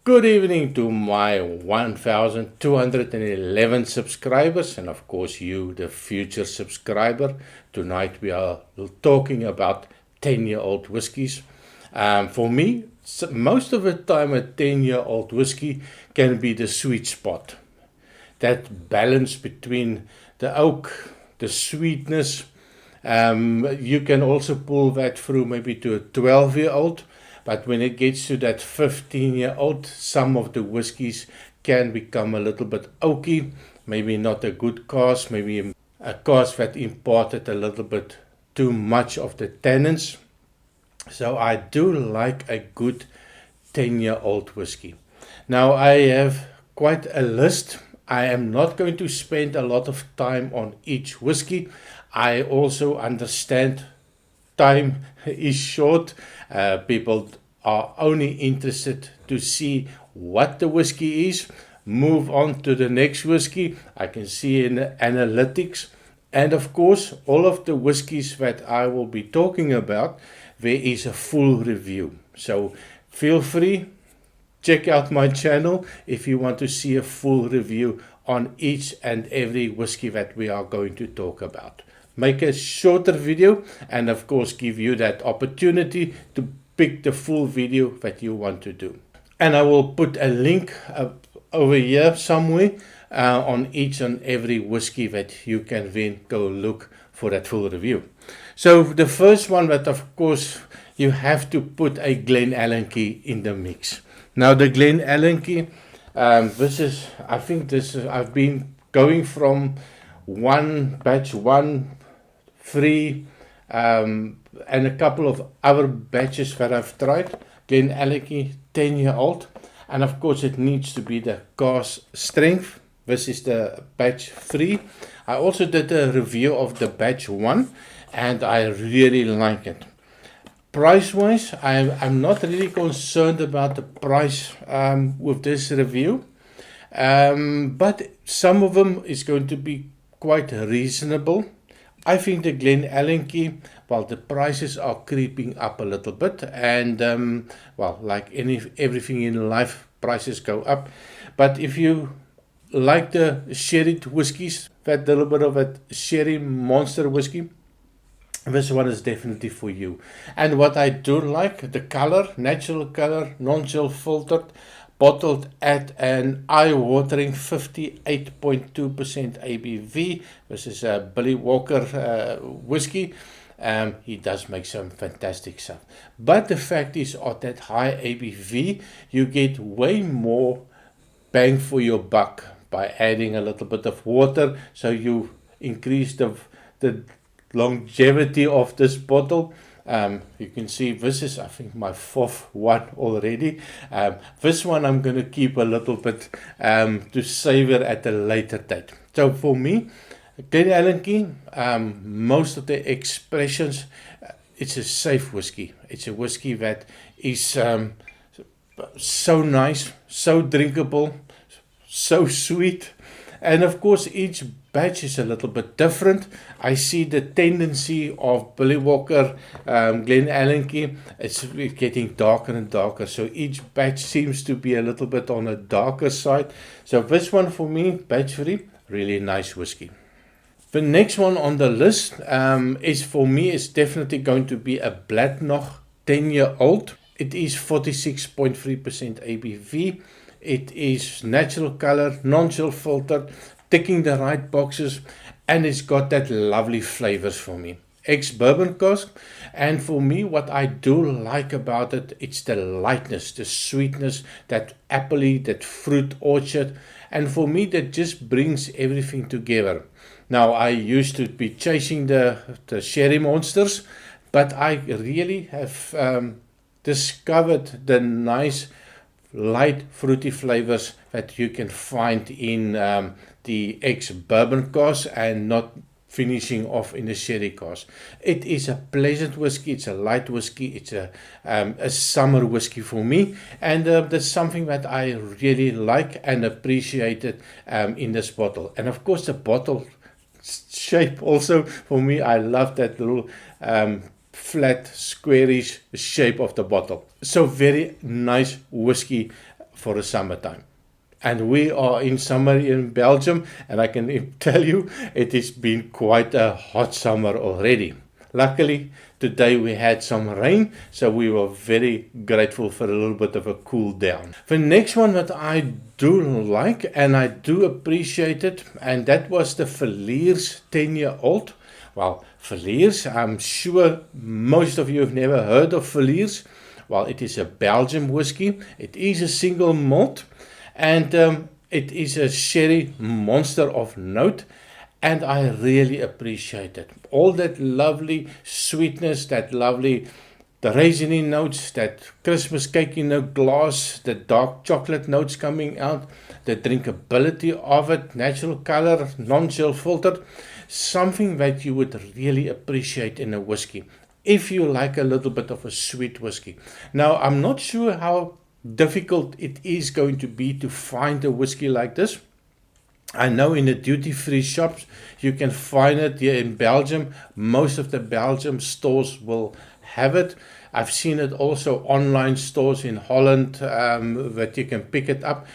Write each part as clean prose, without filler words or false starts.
Good evening to my 1,211 subscribers, and of course you, the future subscriber. Tonight we are talking about 10-year-old whiskies. For me, most of the time a 10-year-old whiskey can be the sweet spot. That balance between the oak, the sweetness. You can also pull that through maybe to a 12-year-old. But when it gets to that 15-year-old, some of the whiskies can become a little bit oaky, maybe not a good cask, maybe a cask that imparted a little bit too much of the tannins. So I do like a good 10-year-old whiskey. Now I have quite a list. I am not going to spend a lot of time on each whiskey. I also understand time is short. People are only interested to see what the whiskey is, move on to the next whiskey. I can see in the analytics, and of course all of the whiskies that I will be talking about, there is a full review. So feel free, check out my channel if you want to see a full review on each and every whiskey that we are going to talk about. Make a shorter video and of course give you that opportunity to pick the full video that you want to do. And I will put a link over here somewhere on each and every whiskey that you can then go look for that full review. So the first one that of course you have to put a Glenallachie in the mix. Now the Glenallachie, I've been going from batch 1, 3, and a couple of other batches that I've tried. Glenallachie 10-year-old, and of course it needs to be the cask strength. This is the batch 3. I also did a review of the batch 1 and I really like it. Price wise, I'm not really concerned about the price with this review, but some of them is going to be quite reasonable. I think the Glenallachie, well, the prices are creeping up a little bit, and well, like everything in life, prices go up. But if you like the sherry whiskies, that little bit of a sherry monster whiskey, this one is definitely for you. And what I do like, the color, natural color, non-chill filtered, bottled at an eye-watering 58.2% ABV. This is a Billy Walker whiskey. He does make some fantastic stuff. But the fact is, at that high ABV, you get way more bang for your buck by adding a little bit of water. So you increase the longevity of this bottle. You can see this is, I think, my 4th one already. This one I'm going to keep a little bit to savor at a later date. So for me, Glenallachie, most of the expressions, it's a safe whiskey. It's a whiskey that is so nice, so drinkable, so sweet. And of course each batch is a little bit different. I see the tendency of Billy Walker, Glenallachie, it's getting darker and darker. So each batch seems to be a little bit on a darker side. So this one for me, batch 3, really nice whiskey. The next one on the list is for me is definitely going to be a Bladnoch 10-year-old. It is 46.3% ABV. It is natural color, non-chill filtered, ticking the right boxes, and it's got that lovely flavors for me. Ex-bourbon cask, and for me what I do like about it, it's the lightness, the sweetness, that appley, that fruit orchard, and for me that just brings everything together. Now I used to be chasing the sherry monsters, but I really have discovered the nice light fruity flavors that you can find in the ex-bourbon cask and not finishing off in the sherry cask. It is a pleasant whiskey, it's a light whiskey, it's a summer whiskey for me, and that's something that I really like and appreciated in this bottle. And of course the bottle shape also for me, I love that little flat squarish shape of the bottle. So very nice whiskey for the summertime. And we are in summer in Belgium, and I can tell you it has been quite a hot summer already. Luckily, today we had some rain, so we were very grateful for a little bit of a cool down. The next one that I do like and I do appreciate it, and that was the Verliers 10-year-old. Well, Verliers, I'm sure most of you have never heard of Verliers. Well, it is a Belgian whiskey. It is a single malt. And it is a sherry monster of note, and I really appreciate it. All that lovely sweetness, that lovely, the raisiny notes, that Christmas cake in a glass, the dark chocolate notes coming out, the drinkability of it, natural color, non-chill filtered, something that you would really appreciate in a whiskey, if you like a little bit of a sweet whiskey. Now, I'm not sure how difficult it is going to be to find a whiskey like this. I know in the duty-free shops you can find it here in Belgium. Most of the Belgium stores will have it. I've seen it also online stores in Holland that you can pick it up.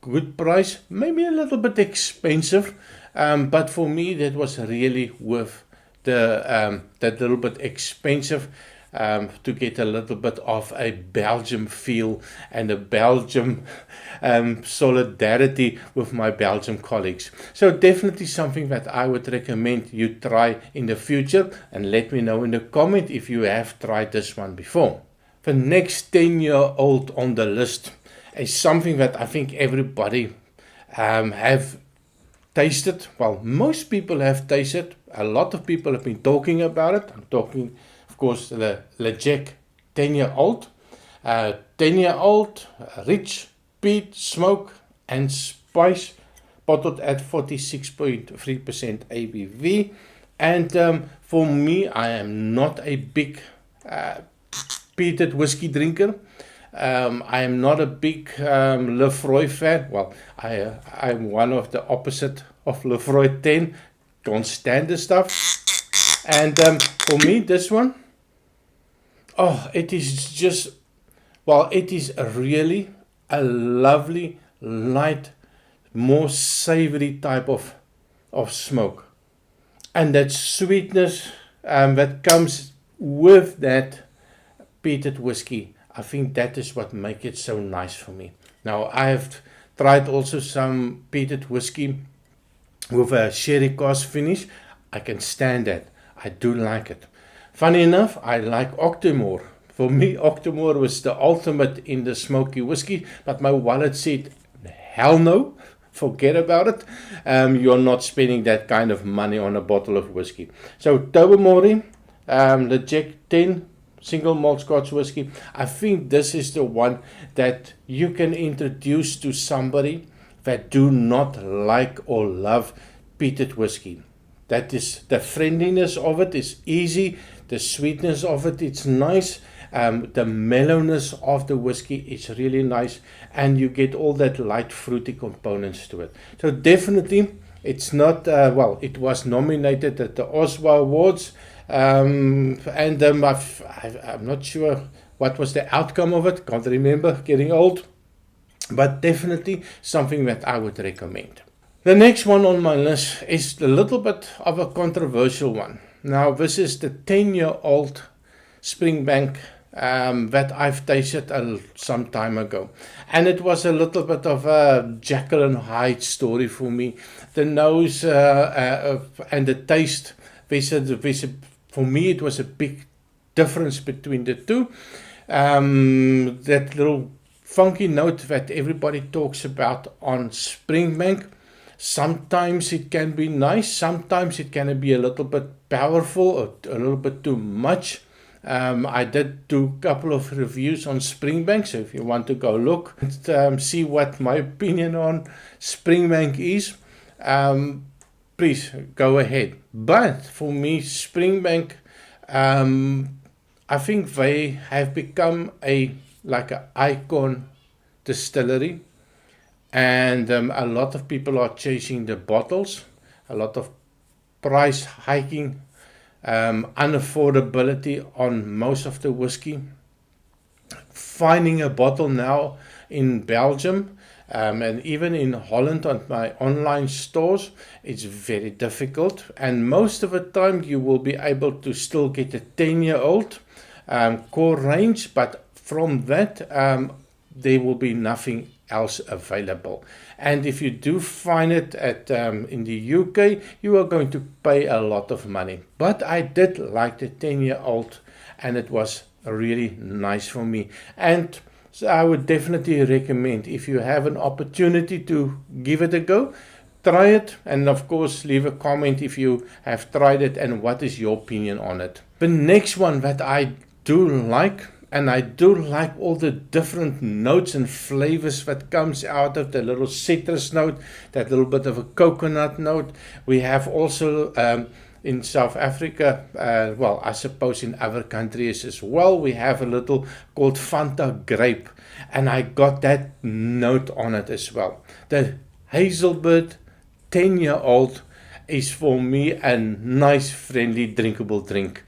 Good price, maybe a little bit expensive, but for me that was really worth the that little bit expensive. To get a little bit of a Belgium feel and a Belgium solidarity with my Belgium colleagues. So definitely something that I would recommend you try in the future, and let me know in the comment if you have tried this one before. The next 10-year-old on the list is something that I think everybody have tasted. Well, most people have tasted. A lot of people have been talking about it. I'm talking, of course, the Jack 10-year-old. 10-year-old, rich, peat, smoke, and spice, bottled at 46.3% ABV. And for me, I am not a big peated whiskey drinker. I am not a big Lefroy fan. Well, I'm one of the opposite of Lefroy 10. Can't stand the stuff. And for me, this one, it is just, well, it is really a lovely, light, more savory type of smoke. And that sweetness that comes with that peated whiskey, I think that is what makes it so nice for me. Now, I have tried also some peated whiskey with a sherry cask finish. I can stand that. I do like it. Funny enough, I like Octomore. For me, Octomore was the ultimate in the smoky whiskey, but my wallet said, hell no, forget about it. You're not spending that kind of money on a bottle of whiskey. So Tobermory, the Jack 10 single malt Scotch whiskey, I think this is the one that you can introduce to somebody that do not like or love peated whiskey. That is, the friendliness of it is easy, the sweetness of it, it's nice, the mellowness of the whiskey is really nice, and you get all that light fruity components to it. So definitely, it's not, it was nominated at the Oscar Awards, and I'm not sure what was the outcome of it, can't remember, getting old, but definitely something that I would recommend. The next one on my list is a little bit of a controversial one. Now, this is the 10-year-old Springbank that I've tasted some time ago. And it was a little bit of a Jekyll and Hyde story for me. The nose and the taste, for me it was a big difference between the two. That little funky note that everybody talks about on Springbank, sometimes it can be nice, sometimes it can be a little bit powerful or a little bit too much. I did do a couple of reviews on Springbank, so if you want to go look and see what my opinion on Springbank is, please go ahead. But for me, Springbank, I think they have become like an icon distillery. And a lot of people are chasing the bottles, a lot of price hiking, unaffordability on most of the whiskey. Finding a bottle now in Belgium. And even in Holland on my online stores, it's very difficult. And most of the time you will be able to still get a 10-year-old core range, but from that there will be nothing else available. And if you do find it at in the UK, you are going to pay a lot of money. But I did like the 10-year-old, and it was really nice for me. And so I would definitely recommend, if you have an opportunity to give it a go, try it, and of course leave a comment if you have tried it and what is your opinion on it. The next one that I do like, and I do like all the different notes and flavors that comes out of the little citrus note, that little bit of a coconut note. We have also in South Africa, well, I suppose in other countries as well, we have a little called Fanta grape, and I got that note on it as well. The hazelbird 10-year-old is for me a nice, friendly, drinkable drink.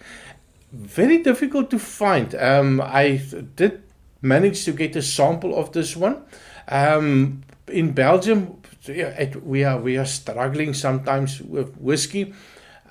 Very difficult to find. I did manage to get a sample of this one. In Belgium, we are struggling sometimes with whiskey.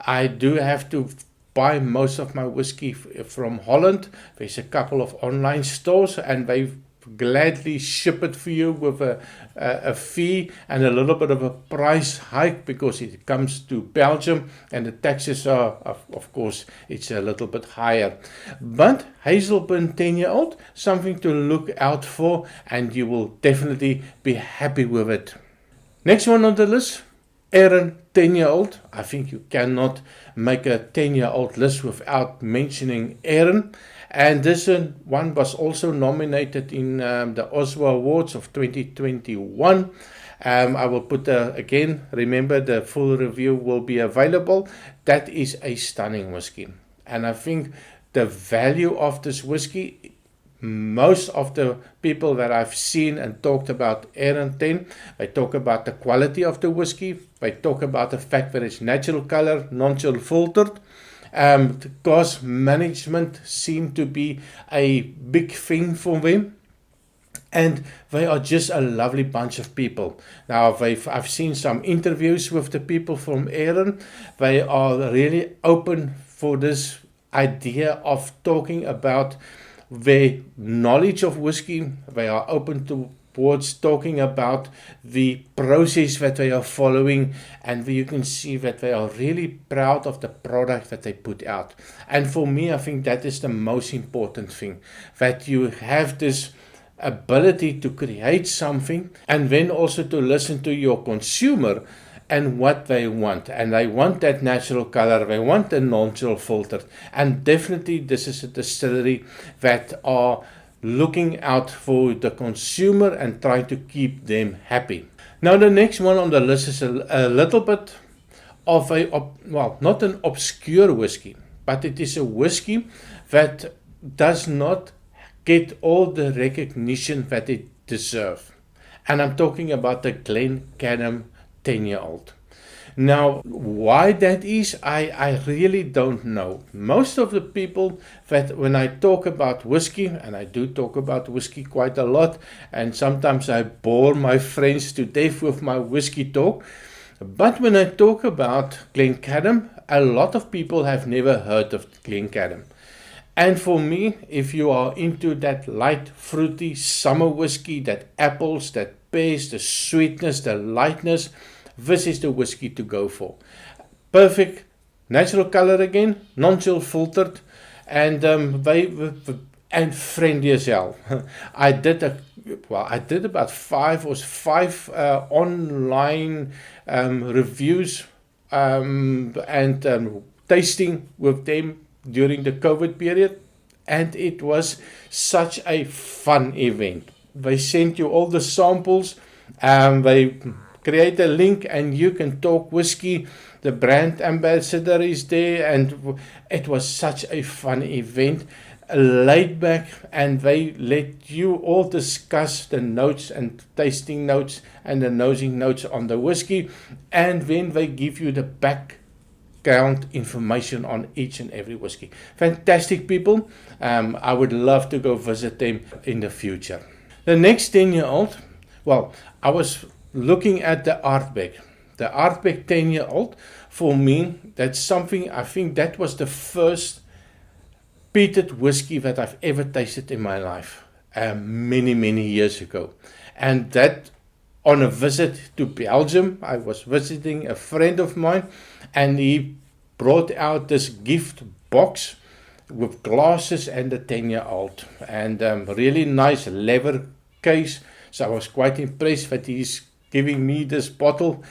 I do have to buy most of my whiskey from Holland. There's a couple of online stores, and they gladly ship it for you with a fee and a little bit of a price hike, because it comes to Belgium and the taxes are, of course, it's a little bit higher. But hazelburn 10-year-old, something to look out for, and you will definitely be happy with it. Next one on the list, Aaron 10-year-old. I think you cannot make a 10-year-old list without mentioning Aaron. And this one was also nominated in the Oslo Awards of 2021. I will put again, remember the full review will be available. That is a stunning whiskey. And I think the value of this whiskey, most of the people that I've seen and talked about Aaron 10, they talk about the quality of the whiskey. They talk about the fact that it's natural color, non-chill filtered. The cost management seemed to be a big thing for them, and they are just a lovely bunch of people. Now, I've seen some interviews with the people from Aaron. They are really open for this idea of talking about their knowledge of whiskey. They are open towards talking about the process that they are following, and you can see that they are really proud of the product that they put out. And for me, I think that is the most important thing, that you have this ability to create something and then also to listen to your consumer and what they want. And they want that natural color, they want the non-chill filtered, and definitely this is a distillery that are looking out for the consumer and trying to keep them happy. Now the next one on the list is a little bit of well, not an obscure whiskey, but it is a whiskey that does not get all the recognition that it deserves. And I'm talking about the Glencairn 10-year-old. Now, why that is, I really don't know. Most of the people that when I talk about whiskey, and I do talk about whiskey quite a lot, and sometimes I bore my friends to death with my whiskey talk, but when I talk about Glencairn, a lot of people have never heard of Glencairn. And for me, if you are into that light, fruity summer whiskey, that apples, that pears, the sweetness, the lightness, this is the whiskey to go for. Perfect natural color again, non-chill filtered, and and friendly as hell. I did about five online reviews and tasting with them during the COVID period, and it was such a fun event. They sent you all the samples, they create a link and you can talk whiskey. The brand ambassador is there, and it was such a fun event, laid back, and they let you all discuss the notes and tasting notes and the nosing notes on the whiskey, and then they give you the background information on each and every whiskey. Fantastic people. I would love to go visit them in the future. The next 10-year-old, well, I was looking at the Artbeck. The Artbeck 10-year-old, for me, that's something, I think that was the first peated whiskey that I've ever tasted in my life, many, many years ago. And that on a visit to Belgium, I was visiting a friend of mine, and he brought out this gift box with glasses and a 10-year-old, and really nice leather case. So I was quite impressed that he's giving me this bottle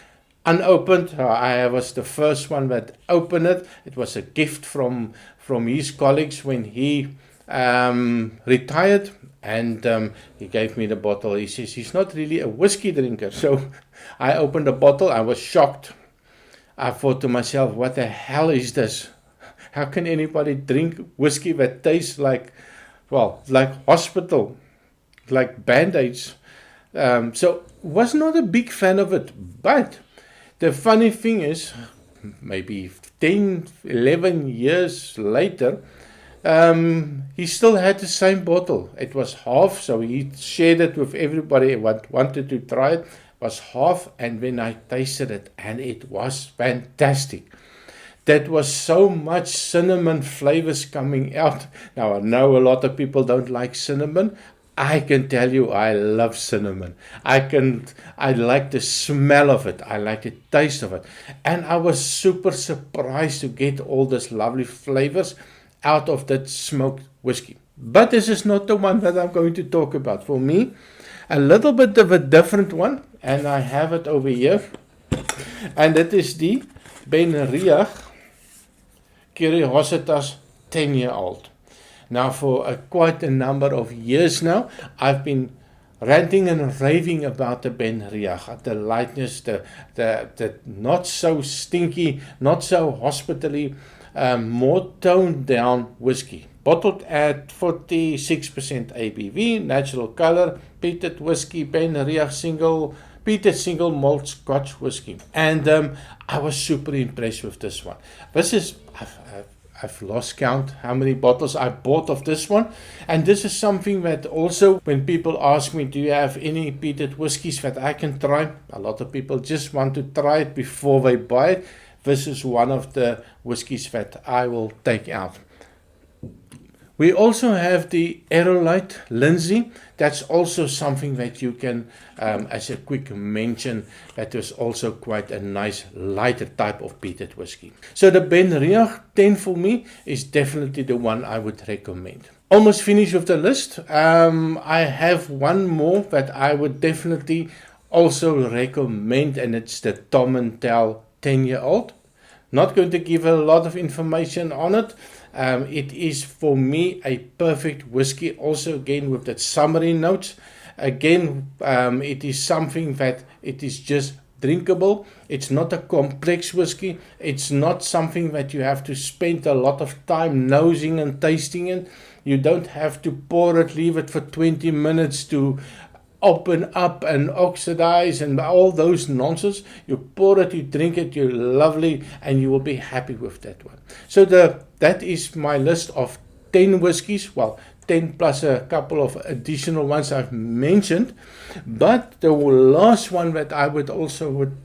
unopened. I was the first one that opened it. It was a gift from his colleagues when he retired, and he gave me the bottle. He says he's not really a whiskey drinker. So I opened the bottle. I was shocked. I thought to myself, what the hell is this? How can anybody drink whiskey that tastes like hospital, like Band-Aids? So was not a big fan of it. But the funny thing is, maybe 10, 11 years later, he still had the same bottle. It was half, so he shared it with everybody who wanted to try it. It was half, and when I tasted it, and it was fantastic. That was so much cinnamon flavors coming out. Now, I know a lot of people don't like cinnamon. I can tell you I love cinnamon. I like the smell of it. I like the taste of it. And I was super surprised to get all these lovely flavors out of that smoked whiskey. But this is not the one that I'm going to talk about. For me, a little bit of a different one, and I have it over here. And that is the Ben Riach Curiositas 10-year-old. Now, for quite a number of years now, I've been ranting and raving about the Ben Riach, the lightness, the not so stinky, not so hospitally, more toned down whiskey. Bottled at 46% ABV, natural color, peated whiskey, Ben Riach peated single malt Scotch whiskey. And I was super impressed with this one. This is, I've lost count how many bottles I bought of this one. And this is something that also, when people ask me, do you have any peated whiskies that I can try? A lot of people just want to try it before they buy it. This is one of the whiskies that I will take out. We also have the Aerolite Lindsay. That's also something that you can, as a quick mention, that is also quite a nice lighter type of peated whiskey. So the Ben Riach 10 for me is definitely the one I would recommend. Almost finished with the list. I have one more that I would definitely also recommend, and it's the Tom and Tell 10-year-old. Not going to give a lot of information on it. It is for me a perfect whiskey, also again with that summery notes. Again, it is something that it is just drinkable. It's not a complex whiskey. It's not something that you have to spend a lot of time nosing and tasting it. You don't have to pour it, leave it for 20 minutes to open up and oxidize and all those nonsense. You pour it, you drink it, you're lovely, and you will be happy with that one. So that is my list of 10 whiskies. Well, 10 plus a couple of additional ones I've mentioned. But the last one that I would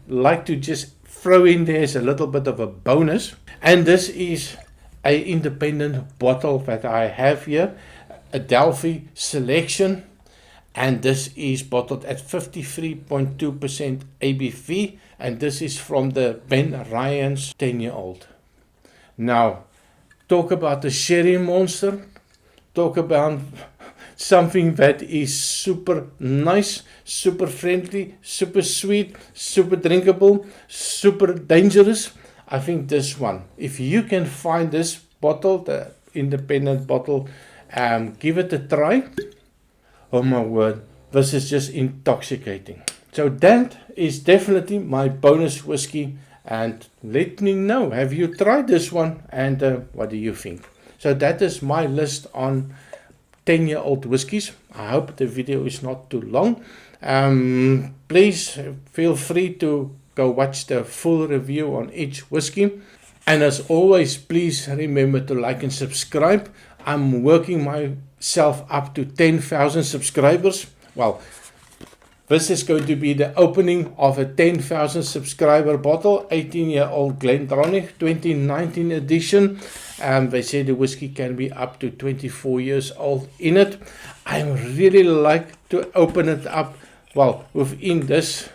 like to just throw in there is a little bit of a bonus. And this is an independent bottle that I have here, a Delphi Selection. And this is bottled at 53.2% ABV. And this is from the Ben Ryan's 10-year-old. Now, talk about the sherry monster. Talk about something that is super nice, super friendly, super sweet, super drinkable, super dangerous. I think this one, if you can find this bottle, the independent bottle, give it a try. Oh my word, this is just intoxicating. So that is definitely my bonus whiskey. And let me know, have you tried this one? And what do you think? So that is my list on 10-year-old whiskies. I hope the video is not too long. Please feel free to go watch the full review on each whiskey. And as always, please remember to like and subscribe. I'm working myself up to 10,000 subscribers Well, this is going to be the opening of a 10,000 subscriber bottle, 18-year-old Glendronach 2019 edition. They say the whiskey can be up to 24 years old in it. I really like to open it up, well, within this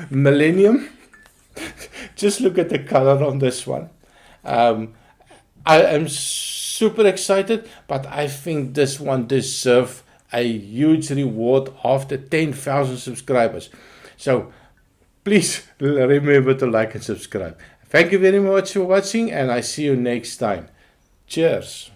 millennium. Just look at the color on this one. I am super excited, but I think this one deserves a huge reward after 10,000 subscribers. So please remember to like and subscribe. Thank you very much for watching, and I see you next time. Cheers.